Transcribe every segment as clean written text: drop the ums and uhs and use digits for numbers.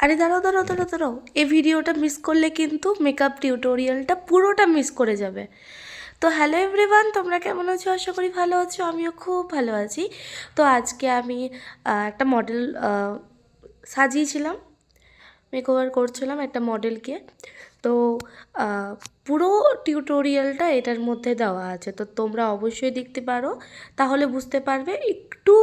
আরে দাঁড়াও, এই ভিডিওটা মিস করলে কিন্তু মেকআপ টিউটোরিয়ালটা পুরোটা মিস করে যাবে। তো হ্যালো এভরিওয়ান, তোমরা কেমন আছো? আশা করি ভালো আছো, আমিও খুব ভালো আছি। তো আজকে আমি একটা মডেল সাজিয়েছিলাম, মেকওভার করছিলাম একটা মডেলকে। তো পুরো টিউটোরিয়ালটা এটার মধ্যে দেওয়া আছে, তো তোমরা অবশ্যই দেখতে পারো, তাহলে বুঝতে পারবে। একটু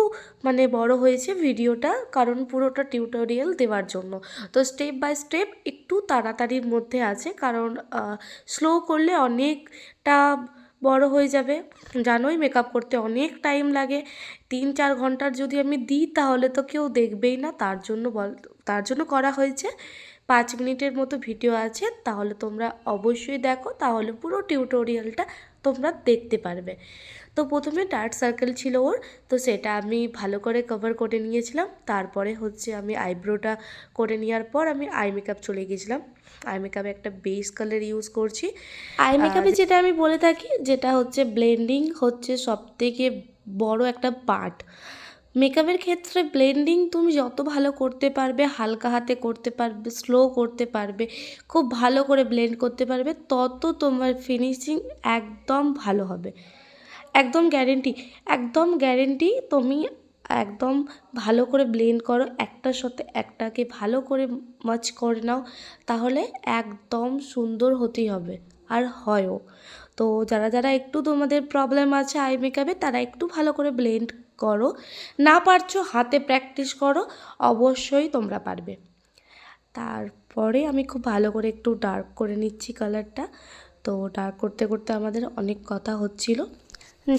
মানে বড় হয়েছে ভিডিওটা, কারণ পুরোটা টিউটোরিয়াল দেওয়ার জন্য। তো স্টেপ বাই স্টেপ একটু তাড়াতাড়ির মধ্যে আছে, কারণ স্লো করলে অনেকটা বড় হয়ে যাবে। জানোই মেকআপ করতে অনেক টাইম লাগে, 3-4 ঘন্টার যদি আমি দিই তাহলে তো কেউ দেখবেই না। তার জন্য করা হয়েছে। 5 মিনিটের মতো ভিডিও আছে, তাহলে তোমরা অবশ্যই দেখো, তাহলে পুরো টিউটোরিয়ালটা তোমরা দেখতে পারবে। তো প্রথমে ডার্ক সার্কেল ছিল ওর, তো সেটা আমি ভালো করে কভার করে নিয়েছিলাম। তারপরে হচ্ছে আমি আইব্রোটা করে নেওয়ার পর আমি আই মেকআপ চলে গেছিলাম। আই মেকআপে একটা বেস কালার ইউজ করছি। আই মেকআপে যেটা আমি বলে থাকি, যেটা হচ্ছে ব্লেন্ডিং হচ্ছে সবথেকে বড় একটা পার্ট। মেকআপের ক্ষেত্রে ব্লেন্ডিং তুমি যত ভালো করতে পারবে, হালকা হাতে করতে পারবে, স্লো করতে পারবে, খুব ভালো করে ব্লেন্ড করতে পারবে, তত তোমার ফিনিশিং একদম ভালো হবে। একদম গ্যারেন্টি। তুমি একদম ভালো করে ব্লেন্ড করো, একটার সাথে একটাকে ভালো করে মাচ করে নাও, তাহলে একদম সুন্দর হতেই হবে, আর হয়ও। তো যারা যারা একটু তোমাদের প্রবলেম আছে আই মেকআপে, তারা একটু ভালো করে ব্লেন্ড করো। না পারছো, হাতে প্র্যাকটিস করো, অবশ্যই তোমরা পারবে। তারপরে আমি খুব ভালো করে একটু ডার্ক করে নিচ্ছি কালারটা। তো ডার্ক করতে করতে আমাদের অনেক কথা হচ্ছিল,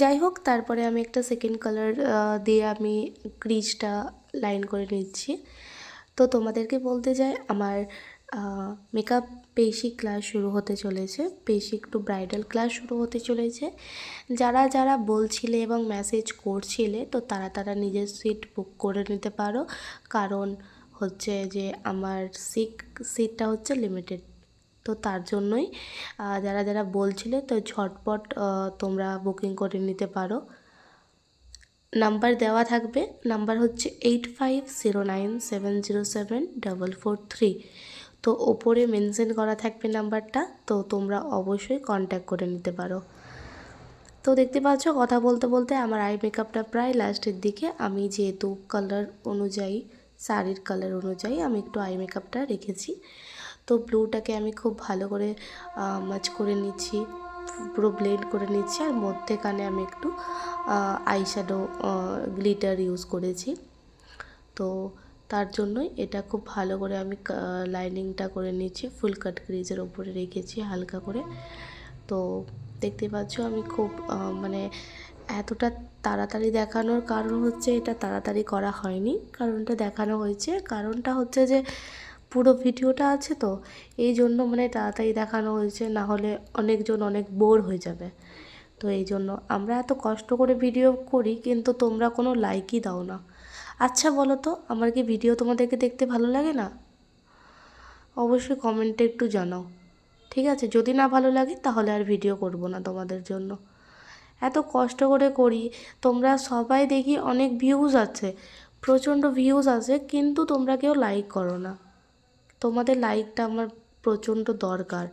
যাই হোক। তারপরে আমি একটা সেকেন্ড কালার দিয়ে আমি ক্রিজটা লাইন করে নিচ্ছি। তো তোমাদেরকে বলতে যাই, আমার মেকআপ বেসিক ক্লাস শুরু হতে চলেছে, বেসিক টু ব্রাইডাল ক্লাস শুরু হতে চলেছে। যারা যারা বলছিলে এবং মেসেজ করছিলে, তো তারা নিজের সিট বুক করে নিতে পারো, কারণ হচ্ছে যে আমার সিটটা হচ্ছে লিমিটেড। তো তার জন্যই যারা যারা বলছিলে, তো ঝটপট তোমরা বুকিং করে নিতে পারো। নাম্বার দেওয়া থাকবে, নাম্বার হচ্ছে 8509707443। তো ওপরে মেনশন করা থাকবে নাম্বারটা, তো তোমরা অবশ্যই কন্ট্যাক্ট করে নিতে পারো। তো দেখতে পাচ্ছ, কথা বলতে বলতে আমার আই মেকআপটা প্রায় লাস্টের দিকে। আমি যেহেতু কালার অনুযায়ী, শাড়ির কালার অনুযায়ী আমি একটু আই মেকআপটা রেখেছি। তো ব্লুটাকে আমি খুব ভালো করে মাচ করে নিচ্ছি, পুরো ব্লেন্ড করে নিচ্ছি, আর মধ্যেখানে আমি একটু আইশ্যাডো গ্লিটার ইউজ করেছি। তো তার জন্যই এটা খুব ভালো করে আমি লাইনিংটা করে নিচ্ছি, ফুল কাট ক্রিজের ওপরে রেখেছি হালকা করে। তো দেখতে পাচ্ছ আমি খুব মানে এতটা তাড়াতাড়ি দেখানোর কারণ হচ্ছে, এটা তাড়াতাড়ি করা হয়নি, কারণটা দেখানো হয়েছে। কারণটা হচ্ছে যে পুরো ভিডিওটা আছে, তো এই জন্য মানে তাড়াতাড়ি দেখানো হয়েছে, না হলে অনেকজন অনেক বোর হয়ে যাবে। তো এই জন্য আমরা এত কষ্ট করে ভিডিও করি, কিন্তু তোমরা কোনো লাইকই দাও না। আচ্ছা বলো তো, আমার কি ভিডিও তোমাদেরকে দেখতে ভালো লাগে না? অবশ্যই কমেন্টে একটু জানাও, ঠিক আছে? যদি না ভালো লাগে তাহলে আর ভিডিও করব না তোমাদের জন্য। এত কষ্ট করে করি, তোমরা সবাই দেখি অনেক ভিউজ আছে, প্রচণ্ড ভিউজ আছে, কিন্তু তোমরা কেউ লাইক করো না। তোমাদের লাইকটা আমার প্রচণ্ড দরকার।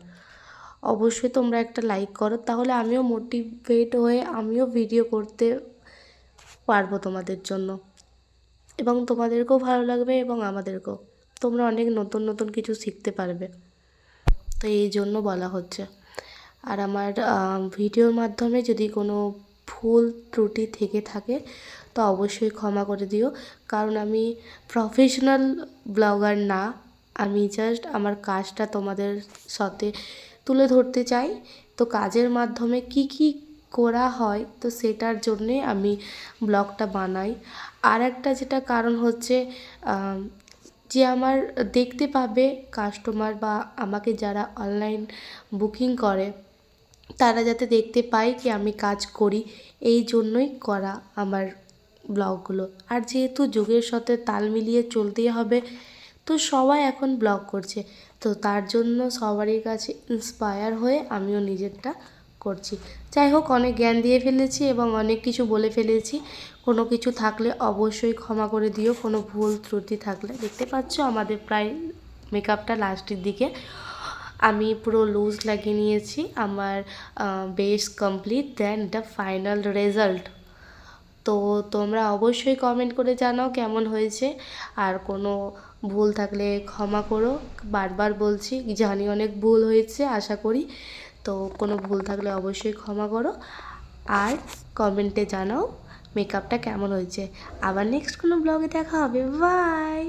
অবশ্যই তোমরা একটা লাইক করো, তাহলে আমিও মোটিভেট হয়ে আমিও ভিডিও করতে পারবো তোমাদের জন্য, এবং তোমাদেরকেও ভালো লাগবে এবং আমাদেরকেও। তোমরা অনেক নতুন নতুন কিছু শিখতে পারবে, তো এই জন্য বলা হচ্ছে। আর আমার ভিডিওর মাধ্যমে যদি কোনো ভুল ত্রুটি থেকে থাকে, তো অবশ্যই ক্ষমা করে দিও, কারণ আমি প্রফেশনাল ব্লগার না। আমি জাস্ট আমার কাজটা তোমাদের সাথে তুলে ধরতে চাই। তো কাজের মাধ্যমে কি কি করা হয়, তো সেটার জন্যে আমি ব্লগটা বানাই। আর একটা যেটা কারণ হচ্ছে, যে আমার দেখতে পাবে কাস্টমার, বা আমাকে যারা অনলাইন বুকিং করে, তারা যাতে দেখতে পায় কি আমি কাজ করি, এই জন্যই করা আমার ব্লগগুলো। আর যেহেতু যুগের সাথে তাল মিলিয়ে চলতেই হবে, তো সবাই এখন ব্লগ করছে, তো তার জন্য সবারই কাছে ইন্সপায়ার হয়ে আমিও নিজেরটা করছি। যাই হোক, অনেক জ্ঞান দিয়ে ফেলেছি এবং অনেক কিছু বলে ফেলেছি। কোনো কিছু থাকলে অবশ্যই ক্ষমা করে দিও, কোনো ভুল ত্রুটি থাকলে। দেখতে পাচ্ছ আমাদের প্রায় মেকআপটা লাস্টের দিকে আমি পুরো লুজ লাগিয়ে নিয়েছি। আমার বেস কমপ্লিট, দেন এটা ফাইনাল রেজাল্ট। তো তোমরা অবশ্যই কমেন্ট করে জানাও কেমন হয়েছে, আর কোনো ভুল থাকলে ক্ষমা করো। বারবার বলছি, জানি অনেক ভুল হয়েছে আশা করি, তো কোনো ভুল থাকলে অবশ্যই ক্ষমা করো, আর কমেন্টে জানাও মেকআপটা কেমন হয়েছে। আবার নেক্সট কোনো ব্লগে দেখা হবে। বাই।